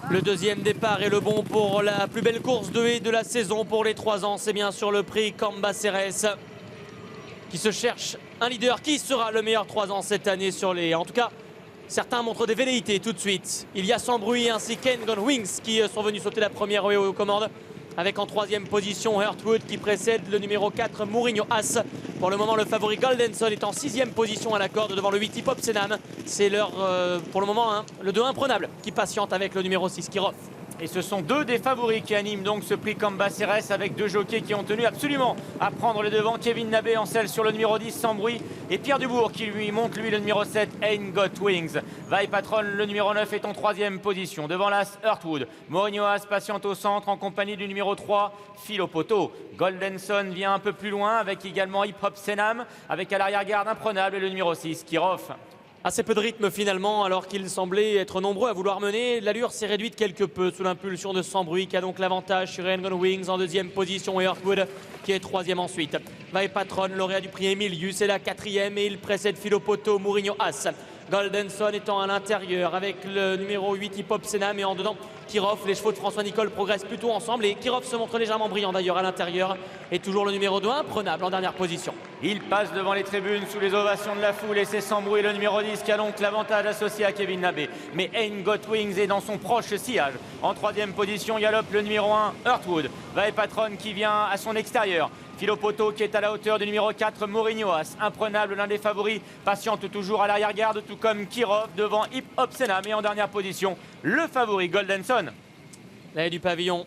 Le deuxième départ est le bon pour la plus belle course de haie de la saison pour les 3 ans. C'est bien sûr le prix Cambaceres qui se cherche un leader. Qui sera le meilleur 3 ans cette année sur les... En tout cas, certains montrent des velléités tout de suite. Il y a Sans Bruit ainsi qu'Engon Wings qui sont venus sauter la première haie aux commandes. Avec en 3e position Hurtwood qui précède le numéro 4 Mourinho As. Pour le moment, le favori Goldenson est en 6e position à la corde devant le 8 Hip Hop Senam. C'est leur, pour le moment, le 2 imprenable qui patiente avec le numéro 6 Kirov. Et ce sont 2 des favoris qui animent donc ce prix Cambaceres avec 2 jockeys qui ont tenu absolument à prendre les devants. Kevin Nabé en selle sur le numéro 10 Sans Bruit et Pierre Dubourg qui lui monte le numéro 7 Ain't Got Wings. Vai Patron le numéro 9 est en 3e position devant l'As Hurtwood. Mourinho As patiente au centre en compagnie du numéro 3 Philo Poto. Goldenson vient un peu plus loin avec également Hip Hop Senam avec à l'arrière-garde imprenable et le numéro 6 Kirov. Assez peu de rythme finalement, alors qu'ils semblaient être nombreux à vouloir mener. L'allure s'est réduite quelque peu sous l'impulsion de Sans Bruit qui a donc l'avantage sur Engon Wings en 2e position et Hurtwood qui est 3e ensuite. Vai Patron, lauréat du prix Emilius, est la 4e et il précède Philo Poto, Mourinho As. Goldenson étant à l'intérieur avec le numéro 8 Hip Hop Senam et en dedans Kirov. Les chevaux de François Nicole progressent plutôt ensemble et Kirov se montre légèrement brillant d'ailleurs à l'intérieur et toujours le numéro 2 imprenable en dernière position. Il passe devant les tribunes sous les ovations de la foule et c'est Sans Bruit le numéro 10 qui a donc l'avantage associé à Kevin Nabé. Mais Ain't Got Wings est dans son proche sillage. En 3e position galope le numéro 1 Hurtwood. Vai Patron qui vient à son extérieur. Philo Poto qui est à la hauteur du numéro 4 Mourinho As, imprenable, l'un des favoris, patiente toujours à l'arrière-garde, tout comme Kirov devant Hip Hop Senam. Et en dernière position, le favori Goldenson. La haie du pavillon,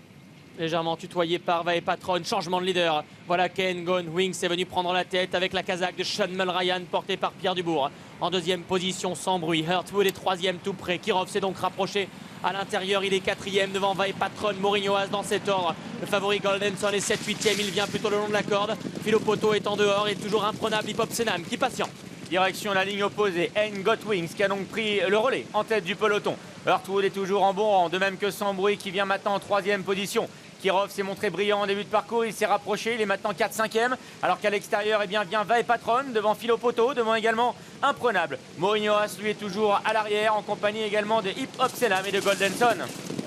légèrement tutoyé par Vai Patron, changement de leader. Voilà qu'Engon Wings est venu prendre la tête avec la casaque de Sean Mulryan portée par Pierre Dubourg. En 2e position, Sans Bruit. Hurtwood est 3e tout près. Kirov s'est donc rapproché à l'intérieur. Il est 4e devant Vai Patron, Mourinho As dans cet ordre. Le favori Goldenson est 7-8e. Il vient plutôt le long de la corde. Philo Poto est en dehors et toujours imprenable Hip Hop Senam qui patiente. Direction la ligne opposée, Ain't Got Wings qui a donc pris le relais en tête du peloton. Hurtwood est toujours en bon rang, de même que Sans Bruit qui vient maintenant en 3e position. Kirov s'est montré brillant en début de parcours, il s'est rapproché, il est maintenant 4-5e, alors qu'à l'extérieur, eh bien, vient Vai Patron devant Philo Poto, devant également Imprenable. Mourinho As, lui, est toujours à l'arrière, en compagnie également de Hip Hop Senam et de Goldenson.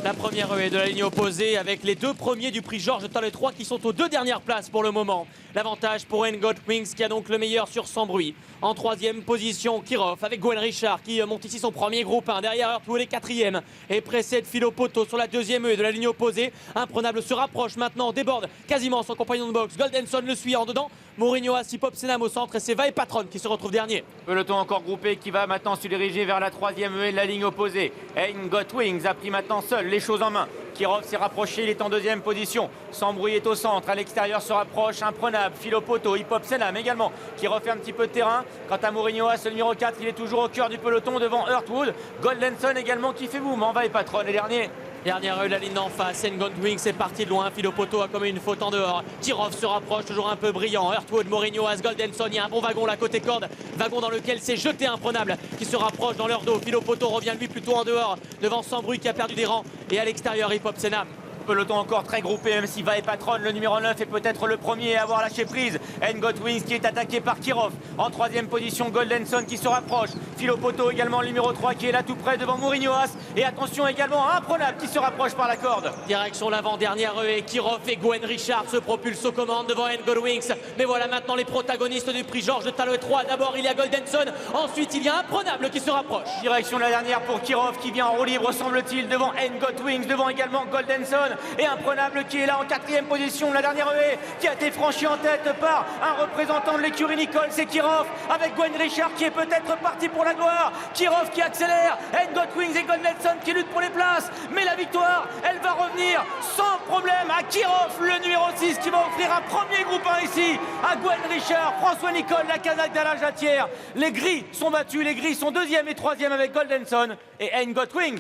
La première est de la ligne opposée avec les 2 premiers du prix Georges Tallet 3 qui sont aux 2 dernières places pour le moment. L'avantage pour Ain't Got Wings qui a donc le meilleur sur Sans Bruit. En 3e position, Kirov avec Gwen Richard qui monte ici son premier groupe 1. Derrière Hurtwood est 4e et précède Philo Poto sur la 2e haie de la ligne opposée. Imprenable se rapproche maintenant, déborde quasiment son compagnon de boxe. Goldenson le suit en dedans. Mourinho As, Hip Hop Senam au centre et c'est Vai Patron qui se retrouve dernier. Peloton encore groupé qui va maintenant se diriger vers la 3e haie de la ligne opposée. Ain't Got Wings a pris maintenant seul les choses en main. Kirov s'est rapproché, il est en 2e position. Sans Bruit est au centre, à l'extérieur se rapproche, imprenable. Philo Poto, Hip Hop Senam également, qui refait un petit peu de terrain. Quant à Mourinho As, le numéro 4, il est toujours au cœur du peloton devant Hurtwood. Goldenson également qui fait mouvement, Vai Patron est dernier. Dernière la ligne d'en face, Engon Wings est parti de loin, Philo Poto a commis une faute en dehors. Kirov se rapproche, toujours un peu brillant. Hurtwood, Mourinho As, Goldenson, il y a un bon wagon là côté corde. Wagon dans lequel s'est jeté Imprenable qui se rapproche dans leur dos. Philo Poto revient lui plutôt en dehors, devant Sans Bruit qui a perdu des rangs. Et à l'extérieur, Hip Hop Senam. Peloton encore très groupé, même si Vai Patron, le numéro 9, est peut-être le premier à avoir lâché prise. Ain't Got Wings qui est attaqué par Kirov. En 3e position, Goldenson qui se rapproche. Philo Poto également, le numéro 3 qui est là tout près devant Mourinho As. Et attention également, Imprenable qui se rapproche par la corde. Direction l'avant-dernière et Kirov et Gwen Richard se propulsent aux commandes devant Ain't Got Wings. Mais voilà maintenant les protagonistes du prix Georges Tallet 3. D'abord il y a Goldenson, ensuite il y a Imprenable qui se rapproche. Direction la dernière pour Kirov qui vient en roue libre, semble-t-il, devant Ain't Got Wings, devant également Goldenson. Et Imprenable qui est là en 4e position, la dernière haie qui a été franchie en tête par un représentant de l'écurie Nicole, c'est Kirov avec Gwen Richard qui est peut-être parti pour la gloire. Kirov qui accélère, Ain't Got Wings et Goldenson qui luttent pour les places, mais la victoire, elle va revenir sans problème à Kirov, le numéro 6 qui va offrir un premier groupe 1 ici à Gwen Richard, François Nicole, la Kazakh d'Alain Jatière. Les gris sont battus, les gris sont 2e et 3e avec Goldenson et Ain't Got Wings.